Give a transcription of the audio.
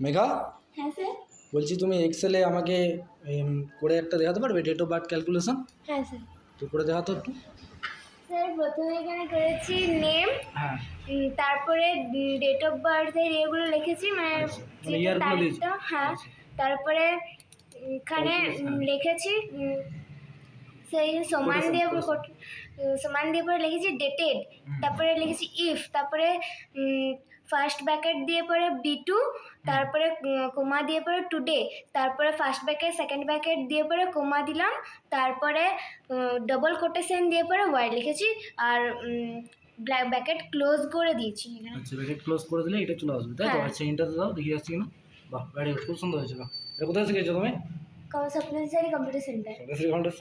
মেঘা, হ্যাঁ স্যার। বলছি তুমি এক্সেলে আমাকে করে একটা দেখাতে পারবে ডেট অফ বার্থ ক্যালকুলেশন? হ্যাঁ স্যার। তো করে দেখাতো একটু। স্যার প্রথমে এখানে করেছি নেম, হ্যাঁ, তারপরে ডেট অফ বার্থের ইয়েগুলো লিখেছি, মানে আচ্ছা, মানে যেটা ইয়ারগুলো দিয়েছি। তারিখটা। হ্যাঁ, আচ্ছা, তারপরে এখানে Calculation, হ্যাঁ। লিখেছি সেই সমান Quotation, দিয়ে quotation। সমান দিয়ে পরে লিখেছি ডেটেড, তারপরে লিখেছি ইফ, তারপরে ফার্স্ট ব্র্যাকেট দিয়ে পরে B2, তারপরে কোমা দিয়ে পরে টুডে, তারপরে ফার্স্ট ব্র্যাকেট সেকেন্ড ব্র্যাকেট দিয়ে পরে কোমা দিলাম, তারপরে ডবল কোটেশন দিয়ে পরে ওয়াই লিখেছি, আর ব্র্যাকেট ক্লোজ করে দিয়েছি এখানে। আচ্ছা, ব্র্যাকেট ক্লোজ করে দিলে এটা চলে আসবে, তাই তো? হ্যাঁ। আচ্ছা, ইন্টারতে দাও, দেখি আসছে কিনা। বাহ, ভেরি গুড, খুব সুন্দর হয়েছে। বাহ, এটা কোথায় শিখেছো তুমি? স্বপ্নচারী কম্পিউটার সেন্টার। সরকারি কম্পিউটার